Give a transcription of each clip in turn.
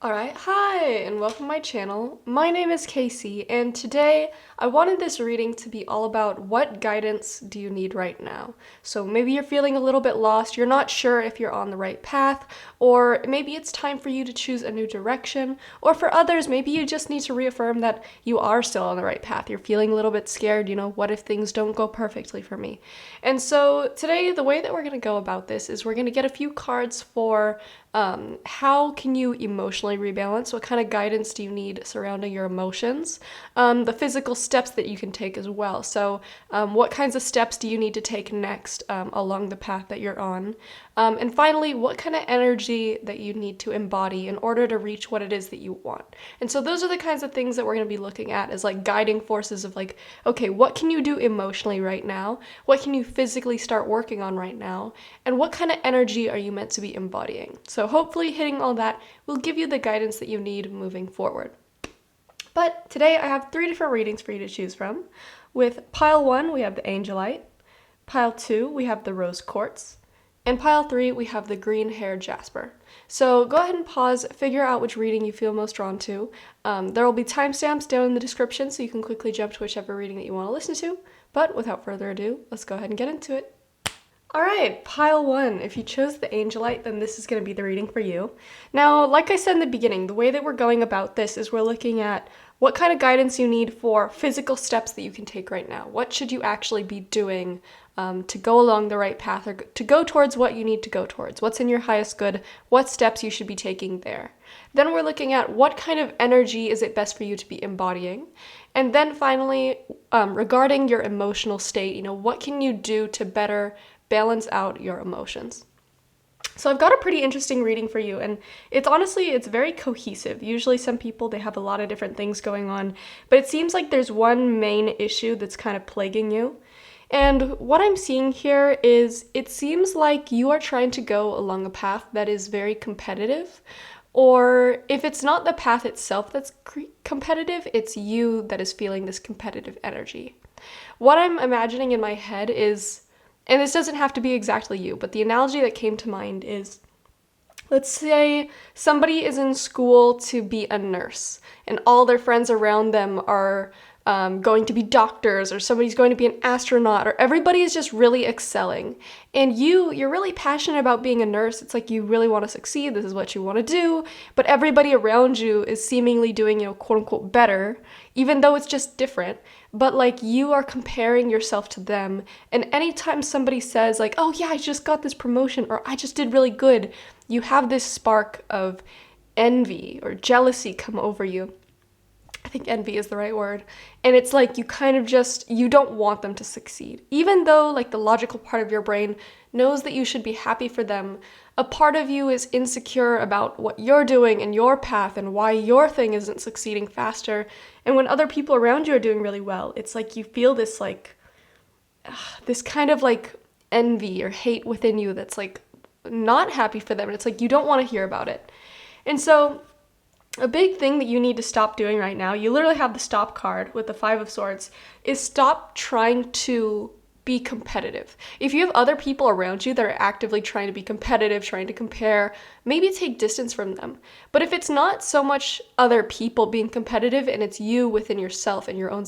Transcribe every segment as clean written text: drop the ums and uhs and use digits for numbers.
Alright, hi, and welcome to my channel. My name is Casey, and today I wanted this reading to be all about what guidance do you need right now. So maybe you're feeling a little bit lost, you're not sure if you're on the right path, or maybe it's time for you to choose a new direction, or for others, maybe you just need to reaffirm that you are still on the right path. You're feeling a little bit scared, what if things don't go perfectly for me? And so today, the way that we're going to go about this is we're going to get a few cards for how can you emotionally rebalance? What kind of guidance do you need surrounding your emotions? The physical steps that you can take as well. So what kinds of steps do you need to take next along the path that you're on? And finally, what kind of energy that you need to embody in order to reach what it is that you want? And so those are the kinds of things that we're going to be looking at as like guiding forces of like, okay, what can you do emotionally right now? What can you physically start working on right now? And what kind of energy are you meant to be embodying? So hopefully hitting all that will give you the guidance that you need moving forward. But today I have 3 different readings for you to choose from. With pile 1, we have the Angelite. Pile 2, we have the Rose Quartz. And pile 3, we have the green hair jasper. So go ahead and pause, figure out which reading you feel most drawn to. There will be timestamps down in the description so you can quickly jump to whichever reading that you want to listen to. But without further ado, let's go ahead and get into it. Alright, pile 1. If you chose the Angelite, then this is going to be the reading for you. Now, like I said in the beginning, the way that we're going about this is we're looking at what kind of guidance you need for physical steps that you can take right now. What should you actually be doing to go along the right path or to go towards what you need to go towards? What's in your highest good? What steps you should be taking there? Then we're looking at what kind of energy is it best for you to be embodying? And then finally, regarding your emotional state, what can you do to better balance out your emotions? So I've got a pretty interesting reading for you, and it's very cohesive. Usually some people, they have a lot of different things going on, but it seems like there's one main issue that's kind of plaguing you. And what I'm seeing here is it seems like you are trying to go along a path that is very competitive, or if it's not the path itself that's competitive, it's you that is feeling this competitive energy. What I'm imagining in my head is, and this doesn't have to be exactly you, but the analogy that came to mind is, let's say somebody is in school to be a nurse, and all their friends around them are going to be doctors, or somebody's going to be an astronaut, or everybody is just really excelling. And you're really passionate about being a nurse. It's like you really want to succeed. This is what you want to do. But everybody around you is seemingly doing, quote unquote, better, even though it's just different. But like you are comparing yourself to them. And anytime somebody says like, oh yeah, I just got this promotion, or I just did really good, you have this spark of envy or jealousy come over you. I think envy is the right word. And it's like you kind of you don't want them to succeed. Even though like the logical part of your brain knows that you should be happy for them, a part of you is insecure about what you're doing and your path and why your thing isn't succeeding faster. And when other people around you are doing really well, it's like you feel this like, this kind of like envy or hate within you that's like not happy for them. And it's like you don't want to hear about it. And so a big thing that you need to stop doing right now, you literally have the stop card with the 5 of Swords, is stop trying to be competitive. If you have other people around you that are actively trying to be competitive, trying to compare, maybe take distance from them. But if it's not so much other people being competitive and it's you within yourself and your own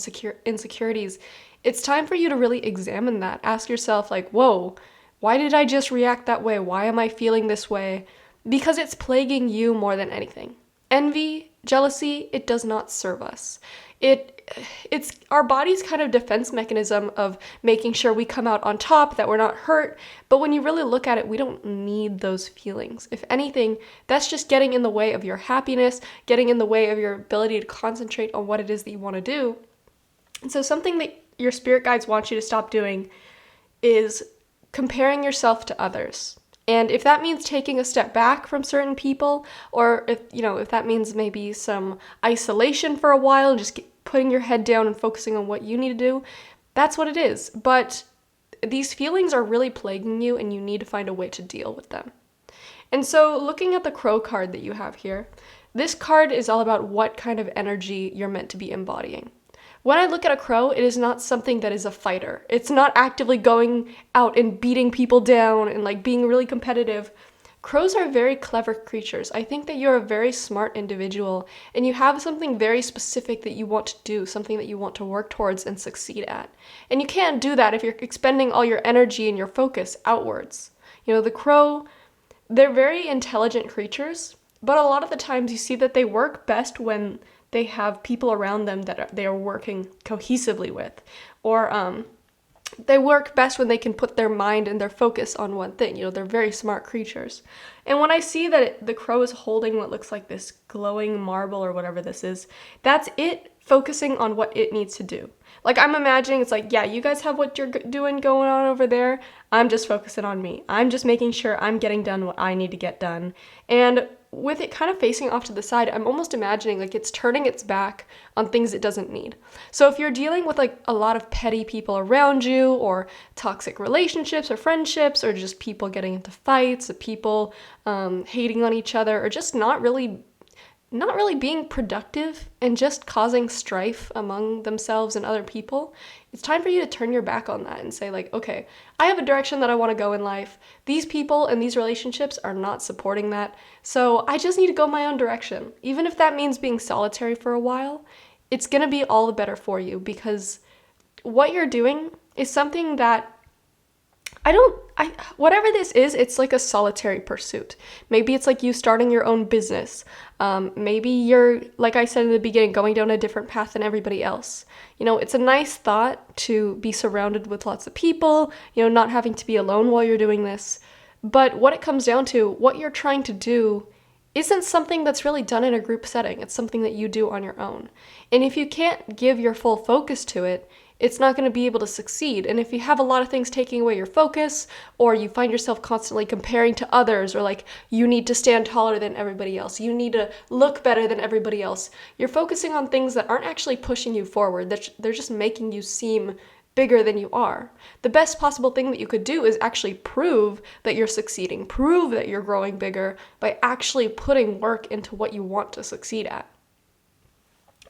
insecurities, it's time for you to really examine that. Ask yourself like, whoa, why did I just react that way? Why am I feeling this way? Because it's plaguing you more than anything. Envy, jealousy, it does not serve us. It's our body's kind of defense mechanism of making sure we come out on top, that we're not hurt. But when you really look at it, we don't need those feelings. If anything, that's just getting in the way of your happiness, getting in the way of your ability to concentrate on what it is that you want to do. And so something that your spirit guides want you to stop doing is comparing yourself to others. And if that means taking a step back from certain people, or if that means maybe some isolation for a while and just putting your head down and focusing on what you need to do, that's what it is. But these feelings are really plaguing you and you need to find a way to deal with them. And so looking at the Crow card that you have here, this card is all about what kind of energy you're meant to be embodying. When I look at a crow, it is not something that is a fighter. It's not actively going out and beating people down and like being really competitive. Crows are very clever creatures. I think that you're a very smart individual and you have something very specific that you want to do, something that you want to work towards and succeed at. And you can't do that if you're expending all your energy and your focus outwards. The crow, they're very intelligent creatures, but a lot of the times you see that they work best when they have people around them that they are working cohesively with, or they work best when they can put their mind and their focus on one thing. They're very smart creatures. And when I see that the crow is holding what looks like this glowing marble or whatever this is, that's it focusing on what it needs to do. Like, I'm imagining it's like, yeah, you guys have what you're doing going on over there. I'm just focusing on me. I'm just making sure I'm getting done what I need to get done. And with it kind of facing off to the side, I'm almost imagining like it's turning its back on things it doesn't need. So if you're dealing with like a lot of petty people around you, or toxic relationships or friendships, or just people getting into fights, or people hating on each other, or just not really being productive and just causing strife among themselves and other people, it's time for you to turn your back on that and say like, okay, I have a direction that I want to go in life. These people and these relationships are not supporting that. So I just need to go my own direction. Even if that means being solitary for a while, it's going to be all the better for you, because what you're doing is something that whatever this is, it's like a solitary pursuit. Maybe it's like you starting your own business. Maybe you're, like I said in the beginning, going down a different path than everybody else. It's a nice thought to be surrounded with lots of people, not having to be alone while you're doing this. But what it comes down to, what you're trying to do isn't something that's really done in a group setting. It's something that you do on your own. And if you can't give your full focus to it, it's not going to be able to succeed. And if you have a lot of things taking away your focus, or you find yourself constantly comparing to others, or like you need to stand taller than everybody else, you need to look better than everybody else, you're focusing on things that aren't actually pushing you forward. They're just making you seem bigger than you are. The best possible thing that you could do is actually prove that you're succeeding, prove that you're growing bigger by actually putting work into what you want to succeed at.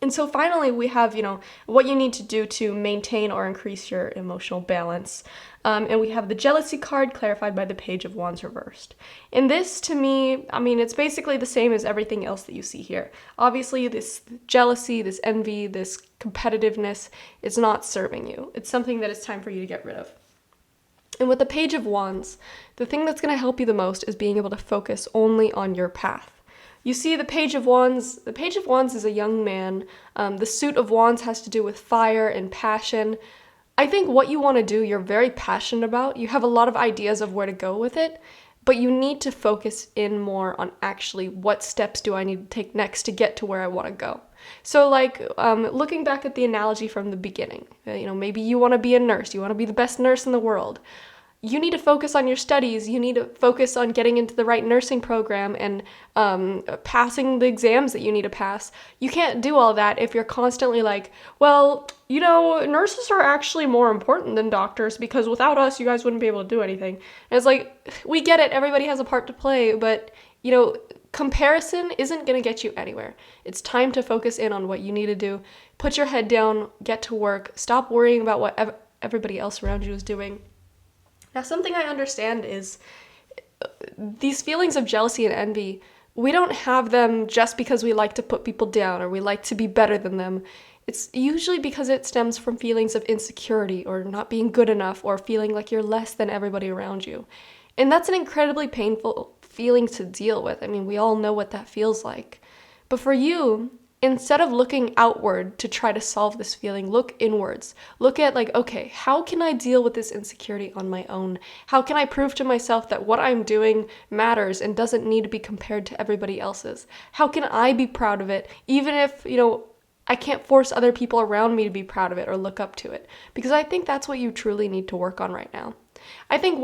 And so finally, we have, what you need to do to maintain or increase your emotional balance. And we have the jealousy card clarified by the Page of Wands reversed. And this, to me, it's basically the same as everything else that you see here. Obviously, this jealousy, this envy, this competitiveness is not serving you. It's something that it's time for you to get rid of. And with the Page of Wands, the thing that's going to help you the most is being able to focus only on your path. You see the Page of Wands is a young man. The Suit of Wands has to do with fire and passion. I think what you want to do, you're very passionate about. You have a lot of ideas of where to go with it, but you need to focus in more on actually what steps do I need to take next to get to where I want to go. So looking back at the analogy from the beginning, maybe you want to be a nurse. You want to be the best nurse in the world. You need to focus on your studies. You need to focus on getting into the right nursing program and passing the exams that you need to pass. You can't do all that if you're constantly like, well, nurses are actually more important than doctors because without us, you guys wouldn't be able to do anything. And it's like, we get it. Everybody has a part to play, but, comparison isn't going to get you anywhere. It's time to focus in on what you need to do. Put your head down, get to work, stop worrying about what everybody else around you is doing. Now, something I understand is these feelings of jealousy and envy, we don't have them just because we like to put people down or we like to be better than them. It's usually because it stems from feelings of insecurity or not being good enough or feeling like you're less than everybody around you. And that's an incredibly painful feeling to deal with. We all know what that feels like. But for you, instead of looking outward to try to solve this feeling, look inwards. Look at okay, how can I deal with this insecurity on my own? How can I prove to myself that what I'm doing matters and doesn't need to be compared to everybody else's? How can I be proud of it, even if, I can't force other people around me to be proud of it or look up to it? Because I think that's what you truly need to work on right now. I think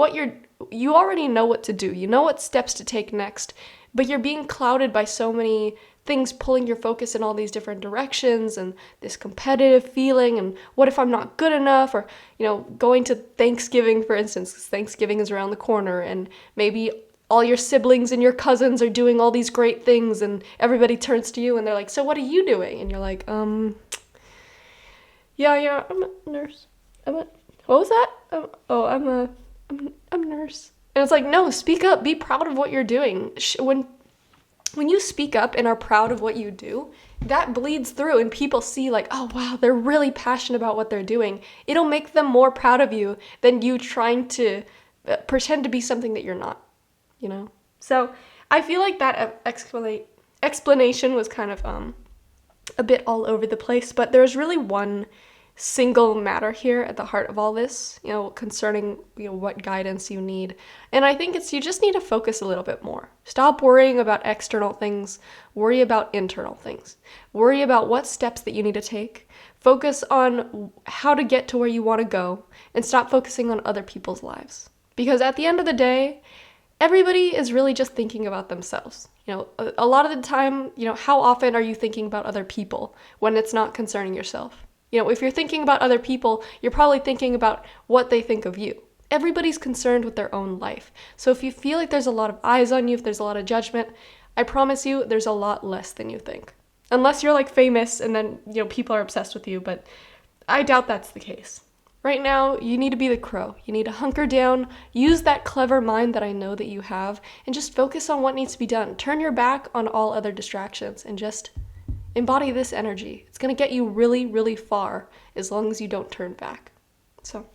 you already know what to do. You know what steps to take next, but you're being clouded by so many things pulling your focus in all these different directions and this competitive feeling and what if I'm not good enough, or going to Thanksgiving, for instance, because Thanksgiving is around the corner and maybe all your siblings and your cousins are doing all these great things and everybody turns to you and they're like, so what are you doing? And you're like, yeah, I'm a nurse. What was that? I'm a nurse. And it's like, no, speak up, be proud of what you're doing. When you speak up and are proud of what you do, that bleeds through and people see like, oh wow, they're really passionate about what they're doing. It'll make them more proud of you than you trying to pretend to be something that you're not, you know? So I feel like that explanation was kind of a bit all over the place, but there's really one single matter here at the heart of all this, you know, concerning, you know, what guidance you need. And I think it's, you just need to focus a little bit more. Stop worrying about external things, worry about internal things. Worry about what steps that you need to take. Focus on how to get to where you want to go, and stop focusing on other people's lives. Because at the end of the day, everybody is really just thinking about themselves. You know, a lot of the time, you know, how often are you thinking about other people when it's not concerning yourself? You know, if you're thinking about other people, you're probably thinking about what they think of you. Everybody's concerned with their own life. So if you feel like there's a lot of eyes on you, if there's a lot of judgment, I promise you there's a lot less than you think. Unless you're like famous and then, you know, people are obsessed with you, but I doubt that's the case. Right now, you need to be the crow. You need to hunker down, use that clever mind that I know that you have, and just focus on what needs to be done. Turn your back on all other distractions and just embody this energy. It's going to get you really, really far as long as you don't turn back. So,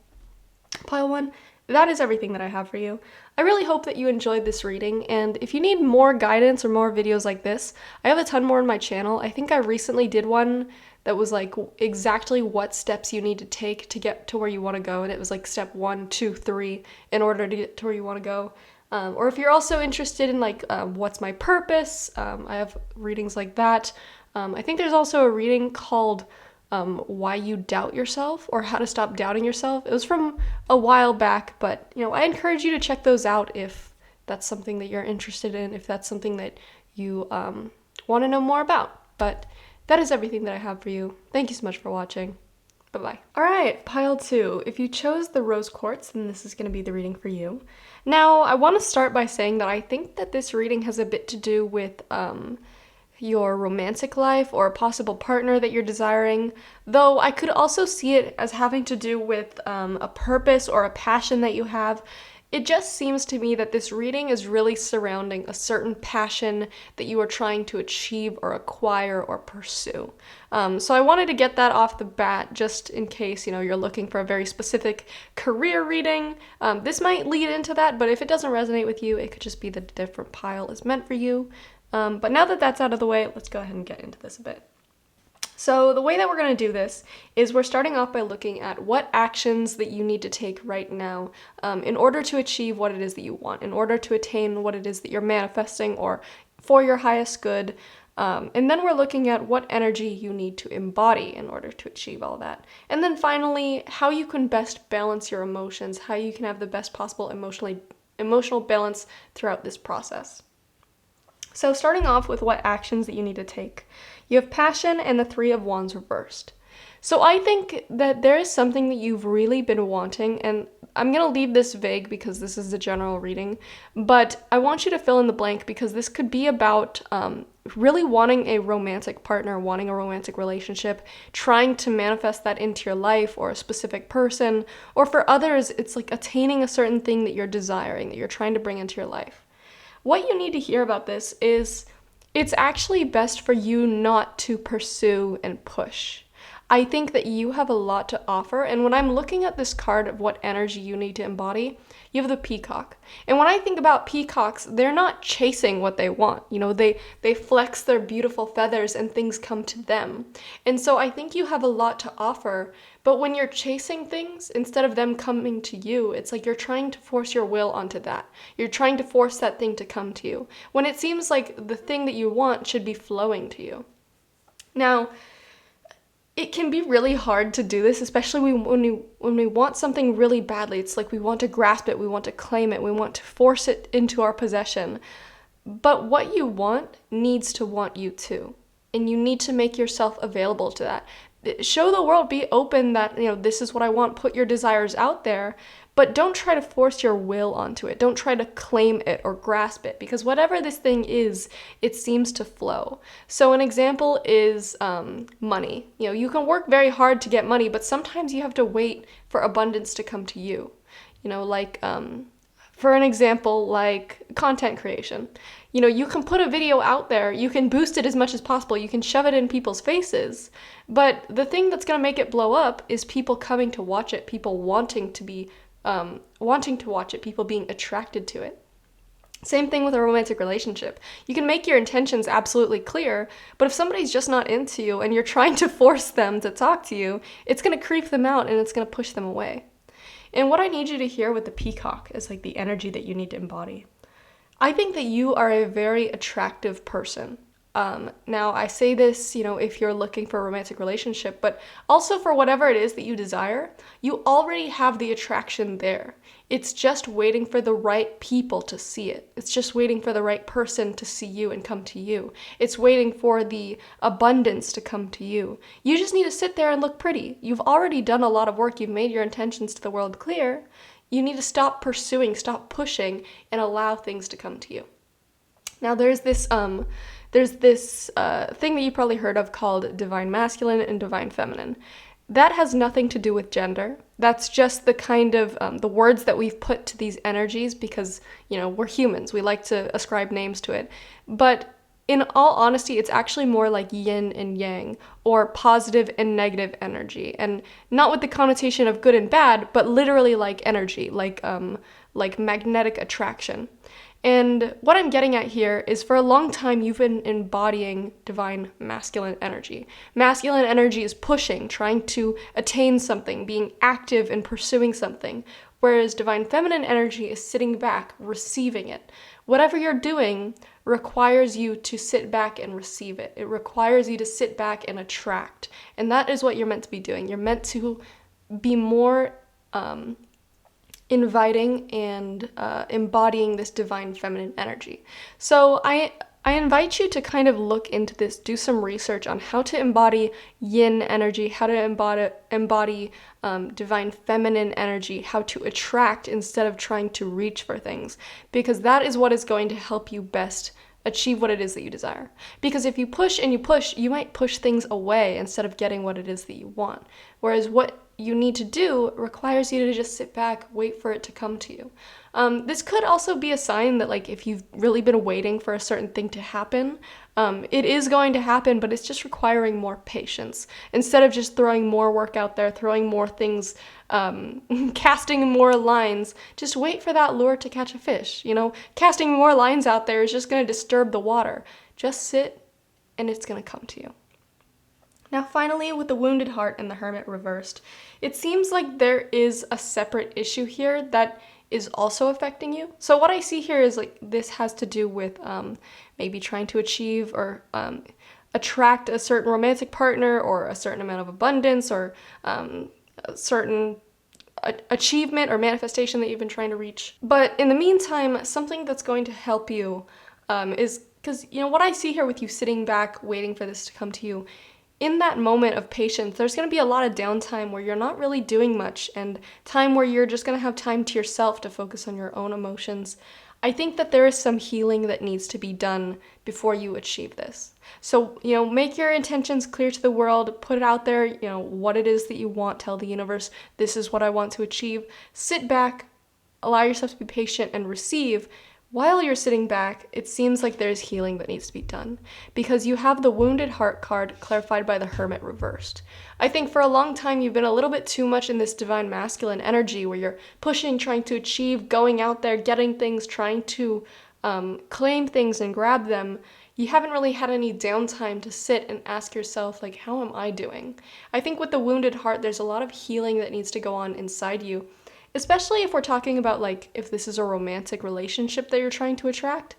pile one, that is everything that I have for you. I really hope that you enjoyed this reading, and if you need more guidance or more videos like this, I have a ton more on my channel. I think I recently did one that was like exactly what steps you need to take to get to where you want to go, and it was like step 1, 2, 3 in order to get to where you want to go. Or if you're also interested in like what's my purpose, I have readings like that. I think there's also a reading called Why You Doubt Yourself, or How to Stop Doubting Yourself. It was from a while back, but you know, I encourage you to check those out if that's something that you're interested in, if that's something that you want to know more about. But that is everything that I have for you. Thank you so much for watching. Bye-bye. All right, pile 2. If you chose the rose quartz, then this is going to be the reading for you. Now, I want to start by saying that I think that this reading has a bit to do with your romantic life or a possible partner that you're desiring, though I could also see it as having to do with a purpose or a passion that you have. It just seems to me that this reading is really surrounding a certain passion that you are trying to achieve or acquire or pursue. So I wanted to get that off the bat just in case, you know, you're looking for a very specific career reading. This might lead into that, but if it doesn't resonate with you, it could just be that a different pile is meant for you. But now that that's out of the way, let's go ahead and get into this a bit. So the way that we're going to do this is we're starting off by looking at what actions that you need to take right now in order to achieve what it is that you want, in order to attain what it is that you're manifesting or for your highest good. And then we're looking at what energy you need to embody in order to achieve all that. And then finally, how you can best balance your emotions, how you can have the best possible emotional balance throughout this process. So starting off with what actions that you need to take. You have passion and the 3 of Wands reversed. So I think that there is something that you've really been wanting, and I'm going to leave this vague because this is a general reading, but I want you to fill in the blank because this could be about really wanting a romantic partner, wanting a romantic relationship, trying to manifest that into your life or a specific person, or for others, it's like attaining a certain thing that you're desiring, that you're trying to bring into your life. What you need to hear about this is it's actually best for you not to pursue and push. I think that you have a lot to offer, and when I'm looking at this card of what energy you need to embody, you have the peacock. And when I think about peacocks, they're not chasing what they want. You know, they flex their beautiful feathers and things come to them. And so I think you have a lot to offer, but when you're chasing things, instead of them coming to you, it's like you're trying to force your will onto that. You're trying to force that thing to come to you, when it seems like the thing that you want should be flowing to you. Now, it can be really hard to do this, especially when we want something really badly. It's like we want to grasp it, we want to claim it, we want to force it into our possession. But what you want needs to want you too. And you need to make yourself available to that. Show the world, be open that, you know, this is what I want, put your desires out there, but don't try to force your will onto it. Don't try to claim it or grasp it, because whatever this thing is, it seems to flow. So an example is money. You know, you can work very hard to get money, but sometimes you have to wait for abundance to come to you. You know, like For an example, like content creation. You can put a video out there, you can boost it as much as possible, you can shove it in people's faces, but the thing that's going to make it blow up is people coming to watch it, people wanting to watch it, people being attracted to it. Same thing with a romantic relationship. You can make your intentions absolutely clear, but if somebody's just not into you and you're trying to force them to talk to you, it's going to creep them out and it's going to push them away. And what I need you to hear with the peacock is like the energy that you need to embody. I think that you are a very attractive person. Now, I say this, if you're looking for a romantic relationship, but also for whatever it is that you desire, you already have the attraction there. It's just waiting for the right people to see it. It's just waiting for the right person to see you and come to you. It's waiting for the abundance to come to you. You just need to sit there and look pretty. You've already done a lot of work. You've made your intentions to the world clear. You need to stop pursuing, stop pushing, and allow things to come to you. Now, there's this thing that you probably heard of called divine masculine and divine feminine. That has nothing to do with gender. That's just the kind of the words that we've put to these energies because, we're humans. We like to ascribe names to it. But in all honesty, it's actually more like yin and yang, or positive and negative energy. And not with the connotation of good and bad, but literally like energy, like magnetic attraction. And what I'm getting at here is for a long time, you've been embodying divine masculine energy. Masculine energy is pushing, trying to attain something, being active and pursuing something, whereas divine feminine energy is sitting back, receiving it. Whatever you're doing requires you to sit back and receive it. It requires you to sit back and attract. And that is what you're meant to be doing. You're meant to be more inviting and embodying this divine feminine energy. So I invite you to kind of look into this, do some research on how to embody yin energy, how to embody divine feminine energy, how to attract instead of trying to reach for things, because that is what is going to help you best achieve what it is that you desire. Because if you push and you push, you might push things away instead of getting what it is that you want. Whereas what you need to do requires you to just sit back, wait for it to come to you. This could also be a sign that, like, if you've really been waiting for a certain thing to happen, it is going to happen, but it's just requiring more patience. Instead of just throwing more work out there, throwing more things, casting more lines, just wait for that lure to catch a fish. Casting more lines out there is just going to disturb the water. Just sit, and it's going to come to you. Now, finally, with the wounded heart and the hermit reversed, it seems like there is a separate issue here that is also affecting you. So what I see here is like this has to do with maybe trying to achieve or attract a certain romantic partner or a certain amount of abundance or a certain achievement or manifestation that you've been trying to reach. But in the meantime, something that's going to help you is because, what I see here with you sitting back, waiting for this to come to you, in that moment of patience, there's going to be a lot of downtime where you're not really doing much and time where you're just going to have time to yourself to focus on your own emotions. I think that there is some healing that needs to be done before you achieve this. So, make your intentions clear to the world, put it out there, what it is that you want, tell the universe, this is what I want to achieve. Sit back, allow yourself to be patient and receive. While you're sitting back, it seems like there's healing that needs to be done because you have the wounded heart card clarified by the hermit reversed. I think for a long time you've been a little bit too much in this divine masculine energy where you're pushing, trying to achieve, going out there, getting things, trying to claim things and grab them. You haven't really had any downtime to sit and ask yourself, like, how am I doing? I think with the wounded heart, there's a lot of healing that needs to go on inside you. Especially if we're talking about, like, if this is a romantic relationship that you're trying to attract.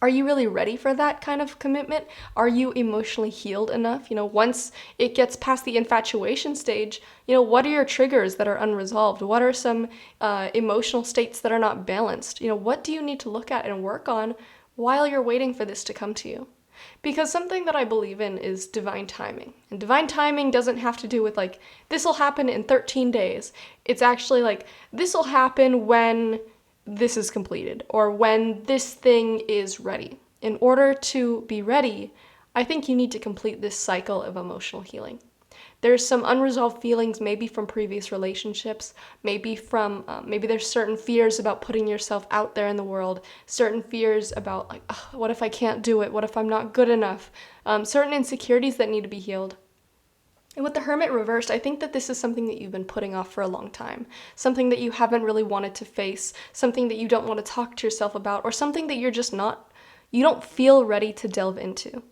Are you really ready for that kind of commitment? Are you emotionally healed enough? Once it gets past the infatuation stage, what are your triggers that are unresolved? What are some emotional states that are not balanced? What do you need to look at and work on while you're waiting for this to come to you? Because something that I believe in is divine timing. And divine timing doesn't have to do with like, this will happen in 13 days. It's actually like, this will happen when this is completed or when this thing is ready. In order to be ready, I think you need to complete this cycle of emotional healing. There's some unresolved feelings, maybe from previous relationships, maybe from, maybe there's certain fears about putting yourself out there in the world, certain fears about like, "Ugh, what if I can't do it? What if I'm not good enough?" Certain insecurities that need to be healed. And with the Hermit reversed, I think that this is something that you've been putting off for a long time, something that you haven't really wanted to face, something that you don't want to talk to yourself about, or something that you're just not, you don't feel ready to delve into.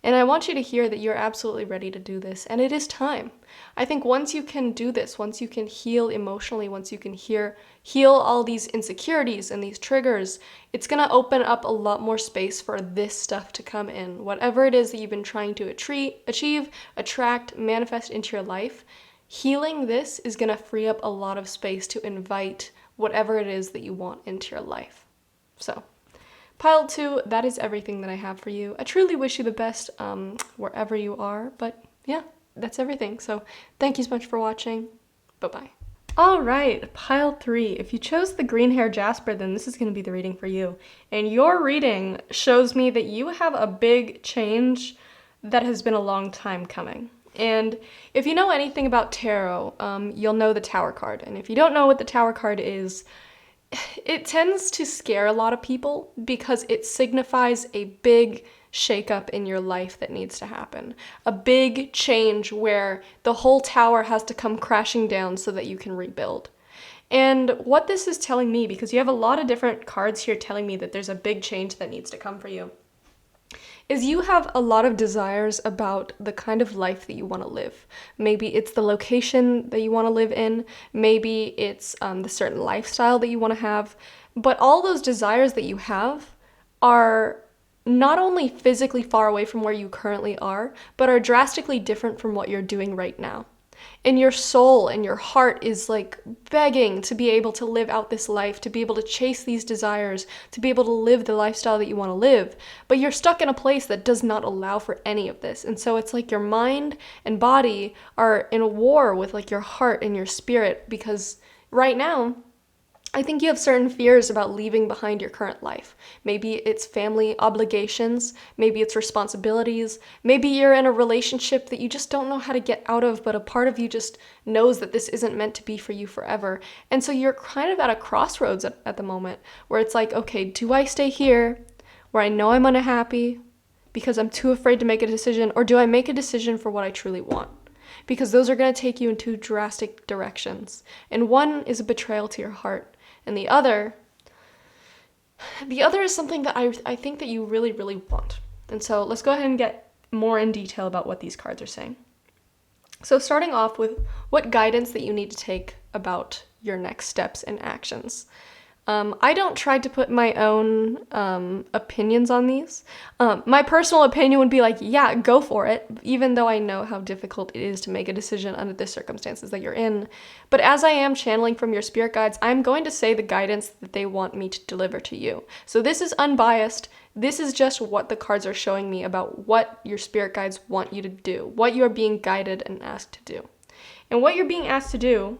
And I want you to hear that you're absolutely ready to do this, and it is time. I think once you can do this, once you can heal emotionally, once you can heal all these insecurities and these triggers, it's going to open up a lot more space for this stuff to come in. Whatever it is that you've been trying to achieve, attract, manifest into your life, healing this is going to free up a lot of space to invite whatever it is that you want into your life. So, Pile 2, that is everything that I have for you. I truly wish you the best wherever you are, but yeah, that's everything. So thank you so much for watching. Bye-bye. All right, Pile 3. If you chose the green hair Jasper, then this is going to be the reading for you. And your reading shows me that you have a big change that has been a long time coming. And if you know anything about tarot, you'll know the Tower card. And if you don't know what the Tower card is, it tends to scare a lot of people because it signifies a big shakeup in your life that needs to happen. A big change where the whole tower has to come crashing down so that you can rebuild. And what this is telling me, because you have a lot of different cards here telling me that there's a big change that needs to come for you, is you have a lot of desires about the kind of life that you want to live. Maybe it's the location that you want to live in, maybe it's the certain lifestyle that you want to have, but all those desires that you have are not only physically far away from where you currently are, but are drastically different from what you're doing right now. And your soul and your heart is like begging to be able to live out this life, to be able to chase these desires, to be able to live the lifestyle that you want to live. But you're stuck in a place that does not allow for any of this. And so it's like your mind and body are in a war with like your heart and your spirit, because right now, I think you have certain fears about leaving behind your current life. Maybe it's family obligations, maybe it's responsibilities, maybe you're in a relationship that you just don't know how to get out of, but a part of you just knows that this isn't meant to be for you forever. And so you're kind of at a crossroads at the moment where it's like, okay, do I stay here where I know I'm unhappy because I'm too afraid to make a decision, or do I make a decision for what I truly want? Because those are going to take you in two drastic directions. And one is a betrayal to your heart. And the other is something that I think that you really, really want. And so let's go ahead and get more in detail about what these cards are saying. So starting off with what guidance that you need to take about your next steps and actions. I don't try to put my own opinions on these. My personal opinion would be like, yeah, go for it, even though I know how difficult it is to make a decision under the circumstances that you're in. But as I am channeling from your spirit guides, I'm going to say the guidance that they want me to deliver to you. So this is unbiased. This is just what the cards are showing me about what your spirit guides want you to do, what you are being guided and asked to do. And what you're being asked to do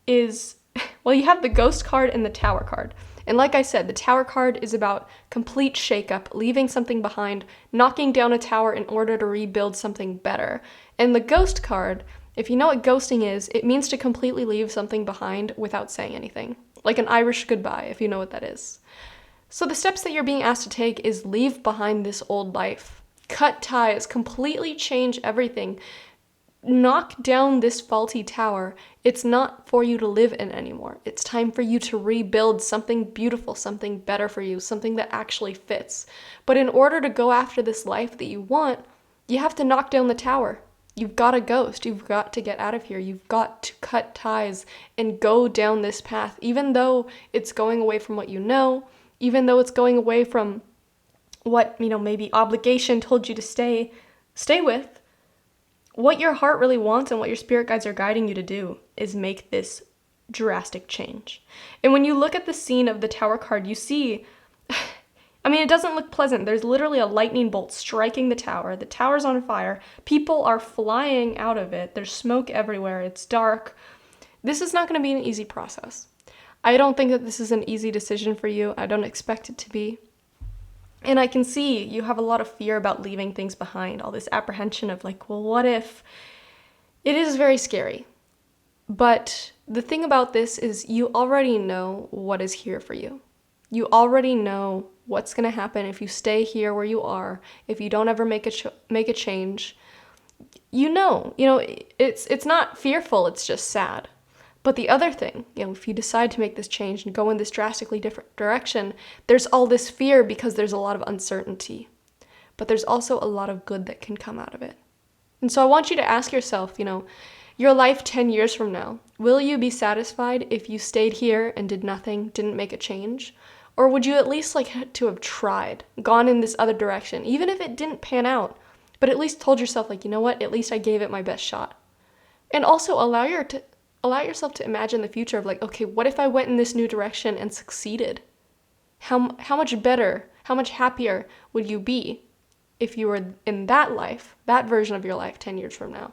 is, well, you have the Ghost card and the Tower card. And like I said, the Tower card is about complete shakeup, leaving something behind, knocking down a tower in order to rebuild something better. And the Ghost card, if you know what ghosting is, it means to completely leave something behind without saying anything. Like an Irish goodbye, if you know what that is. So the steps that you're being asked to take is leave behind this old life. Cut ties, completely change everything. Knock down this faulty tower. It's not for you to live in anymore. It's time for you to rebuild something beautiful, something better for you, something that actually fits. But in order to go after this life that you want, you have to knock down the tower. You've got to ghost. You've got to get out of here. You've got to cut ties and go down this path, even though it's going away from what you know, even though it's going away from what, maybe obligation told you to stay with. What your heart really wants and what your spirit guides are guiding you to do is make this drastic change. And when you look at the scene of the Tower card, you see, it doesn't look pleasant. There's literally a lightning bolt striking the tower. The tower's on fire. People are flying out of it. There's smoke everywhere. It's dark. This is not going to be an easy process. I don't think that this is an easy decision for you. I don't expect it to be. And I can see you have a lot of fear about leaving things behind, all this apprehension of like, well, what if? It is very scary. But the thing about this is you already know what is here for you. You already know what's going to happen if you stay here where you are, if you don't ever make a change. You know, it's not fearful, it's just sad. But the other thing, if you decide to make this change and go in this drastically different direction, there's all this fear because there's a lot of uncertainty. But there's also a lot of good that can come out of it. And so I want you to ask yourself, your life 10 years from now, will you be satisfied if you stayed here and did nothing, didn't make a change? Or would you at least like to have tried, gone in this other direction, even if it didn't pan out, but at least told yourself, like, you know what, at least I gave it my best shot. And also allow yourself to imagine the future of like, okay, what if I went in this new direction and succeeded? How much better, how much happier would you be if you were in that life, that version of your life 10 years from now,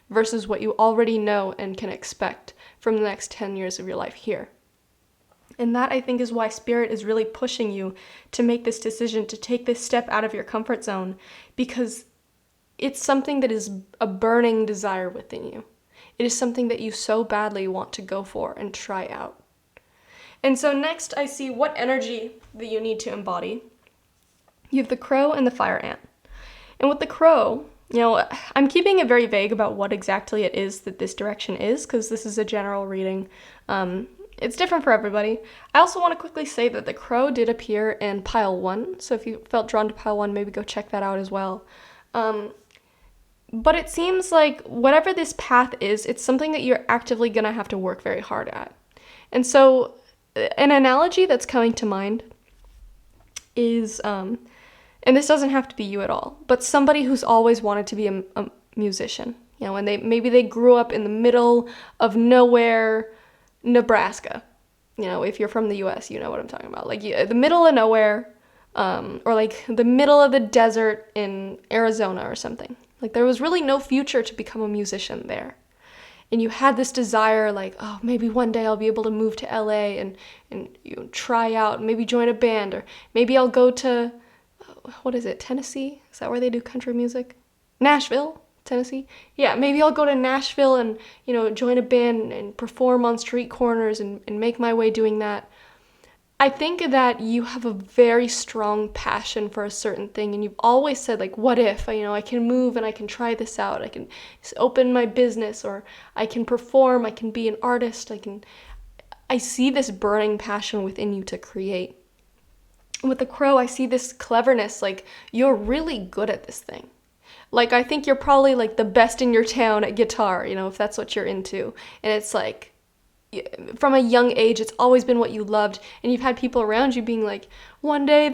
versus what you already know and can expect from the next 10 years of your life here? And that, I think, is why Spirit is really pushing you to make this decision, to take this step out of your comfort zone, because it's something that is a burning desire within you. It is something that you so badly want to go for and try out. And so next I see what energy that you need to embody. You have the crow and the fire ant. And with the crow, I'm keeping it very vague about what exactly it is that this direction is, because this is a general reading. It's different for everybody. I also want to quickly say that the crow did appear in pile 1, so if you felt drawn to pile 1, maybe go check that out as well. But it seems like whatever this path is, it's something that you're actively going to have to work very hard at. And so an analogy that's coming to mind is, and this doesn't have to be you at all, but somebody who's always wanted to be a musician, and maybe they grew up in the middle of nowhere, Nebraska. If you're from the US, you know what I'm talking about. Like the middle of nowhere, or like the middle of the desert in Arizona or something. Like there was really no future to become a musician there. And you had this desire, like, oh, maybe one day I'll be able to move to LA and try out, maybe join a band, or maybe I'll go to, Tennessee? Is that where they do country music? Nashville, Tennessee? Yeah, maybe I'll go to Nashville and, join a band and perform on street corners and make my way doing that. I think that you have a very strong passion for a certain thing, and you've always said, like, what if, I can move and I can try this out, I can open my business, or I can perform, I can be an artist, I see this burning passion within you to create. With the crow, I see this cleverness, like, you're really good at this thing. Like, I think you're probably, like, the best in your town at guitar, if that's what you're into, and it's like, from a young age, it's always been what you loved, and you've had people around you being like, one day,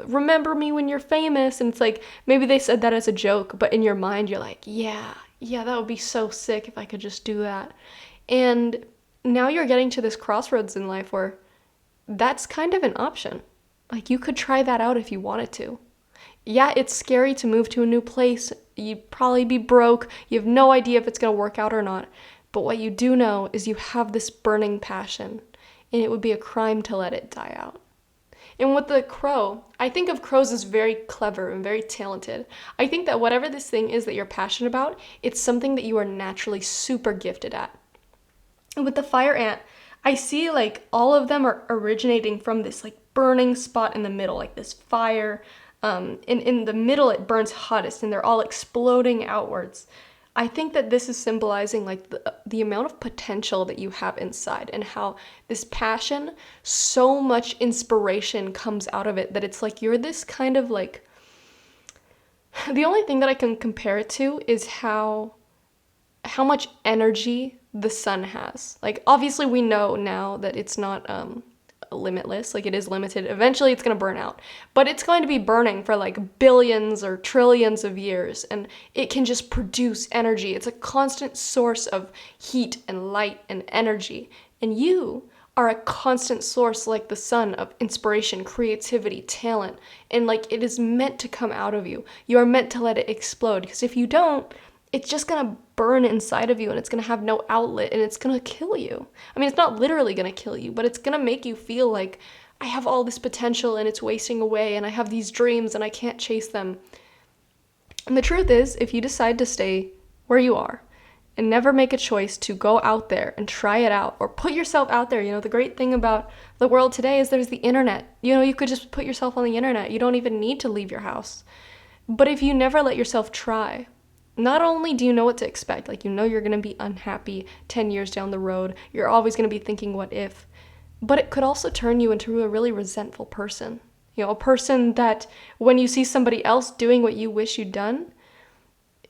remember me when you're famous, and it's like, maybe they said that as a joke, but in your mind, you're like, yeah, that would be so sick if I could just do that. And now you're getting to this crossroads in life where that's kind of an option. Like, you could try that out if you wanted to. Yeah, it's scary to move to a new place, you'd probably be broke, you have no idea if it's going to work out or not. But what you do know is you have this burning passion, and it would be a crime to let it die out. And with the crow, I think of crows as very clever and very talented. I think that whatever this thing is that you're passionate about, it's something that you are naturally super gifted at. And with the fire ant, I see like all of them are originating from this like burning spot in the middle, like this fire. In the middle, it burns hottest, and they're all exploding outwards. I think that this is symbolizing like the amount of potential that you have inside, and how this passion, so much inspiration comes out of it that it's like you're this kind of like, the only thing that I can compare it to is how much energy the sun has. Like, obviously we know now that it's not limitless, like it is limited. Eventually it's going to burn out, but it's going to be burning for like billions or trillions of years, and it can just produce energy. It's a constant source of heat and light and energy, and you are a constant source like the sun of inspiration, creativity, talent, and like it is meant to come out of you. You are meant to let it explode, because if you don't, it's just going to burn inside of you, and it's going to have no outlet, and it's going to kill you. I mean, it's not literally going to kill you, but it's going to make you feel like I have all this potential and it's wasting away, and I have these dreams and I can't chase them. And the truth is, if you decide to stay where you are and never make a choice to go out there and try it out or put yourself out there. You know, the great thing about the world today is there's the internet. You know, you could just put yourself on the internet. You don't even need to leave your house. But if you never let yourself try, not only do you know what to expect, like you know you're going to be unhappy 10 years down the road, you're always going to be thinking what if, but it could also turn you into a really resentful person. You know, a person that when you see somebody else doing what you wish you'd done,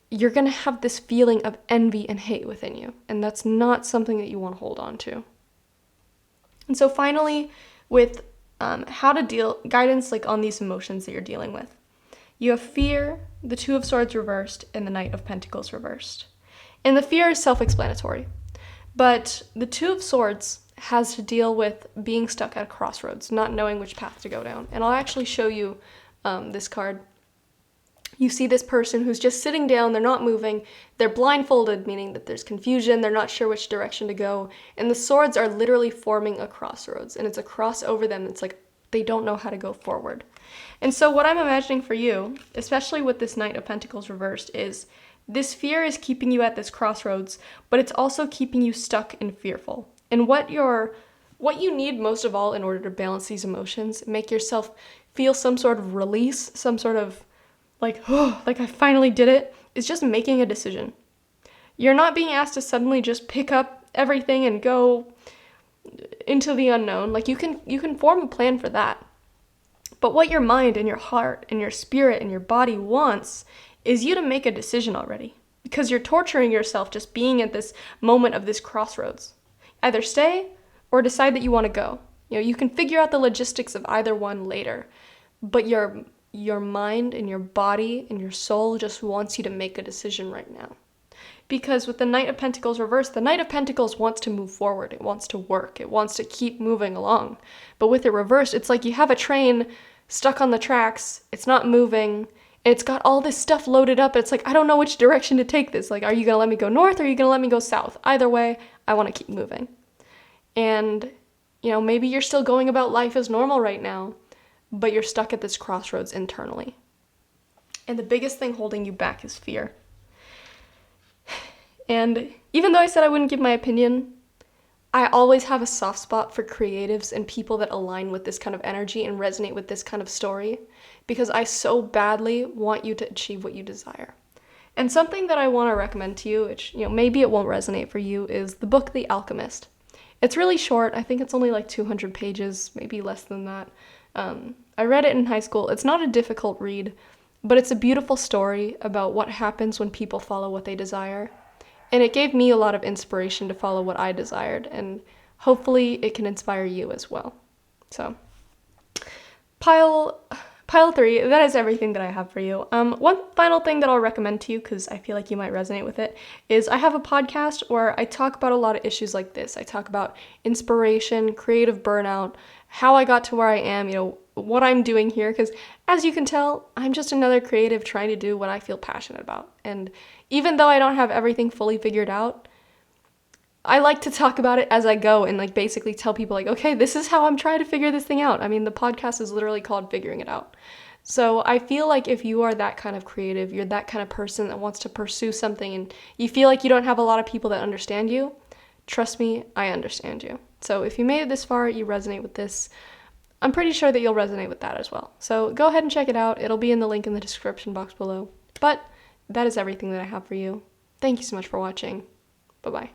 you're going to have this feeling of envy and hate within you. And that's not something that you want to hold on to. And so finally, with how to deal, guidance like on these emotions that you're dealing with. You have fear, the Two of Swords reversed, and the Knight of Pentacles reversed. And the fear is self-explanatory. But the Two of Swords has to deal with being stuck at a crossroads, not knowing which path to go down. And I'll actually show you this card. You see this person who's just sitting down, they're not moving, they're blindfolded, meaning that there's confusion, they're not sure which direction to go, and the swords are literally forming a crossroads, and it's a cross over them. It's like they don't know how to go forward. And so what I'm imagining for you, especially with this Knight of Pentacles reversed, is this fear is keeping you at this crossroads, but it's also keeping you stuck and fearful. And what you need most of all in order to balance these emotions, make yourself feel some sort of release, some sort of like, oh, like I finally did it, is just making a decision. You're not being asked to suddenly just pick up everything and go into the unknown. Like you can form a plan for that. But what your mind and your heart and your spirit and your body wants is you to make a decision already, because you're torturing yourself just being at this moment of this crossroads. Either stay or decide that you want to go. You know, you can figure out the logistics of either one later, but your mind and your body and your soul just wants you to make a decision right now. Because with the Knight of Pentacles reversed, the Knight of Pentacles wants to move forward. It wants to work. It wants to keep moving along. But with it reversed, it's like you have a train stuck on the tracks. It's not moving. And it's got all this stuff loaded up. It's like, I don't know which direction to take this. Like, are you going to let me go north or are you going to let me go south? Either way, I want to keep moving. And, you know, maybe you're still going about life as normal right now, but you're stuck at this crossroads internally. And the biggest thing holding you back is fear. And even though I said I wouldn't give my opinion, I always have a soft spot for creatives and people that align with this kind of energy and resonate with this kind of story, because I so badly want you to achieve what you desire. And something that I want to recommend to you, which, you know, maybe it won't resonate for you, is the book The Alchemist. It's really short. I think it's only like 200 pages, maybe less than that. I read it in high school. It's not a difficult read, but it's a beautiful story about what happens when people follow what they desire. And it gave me a lot of inspiration to follow what I desired, and hopefully it can inspire you as well. So, pile 3, that is everything that I have for you. One final thing that I'll recommend to you, because I feel like you might resonate with it, is I have a podcast where I talk about a lot of issues like this. I talk about inspiration, creative burnout, how I got to where I am, you know, what I'm doing here, because as you can tell, I'm just another creative trying to do what I feel passionate about. And even though I don't have everything fully figured out, I like to talk about it as I go and like basically tell people like, okay, this is how I'm trying to figure this thing out. I mean, the podcast is literally called Figuring It Out. So I feel like if you are that kind of creative, you're that kind of person that wants to pursue something and you feel like you don't have a lot of people that understand you, trust me, I understand you. So if you made it this far, you resonate with this, I'm pretty sure that you'll resonate with that as well. So go ahead and check it out. It'll be in the link in the description box below. But that is everything that I have for you. Thank you so much for watching. Bye-bye.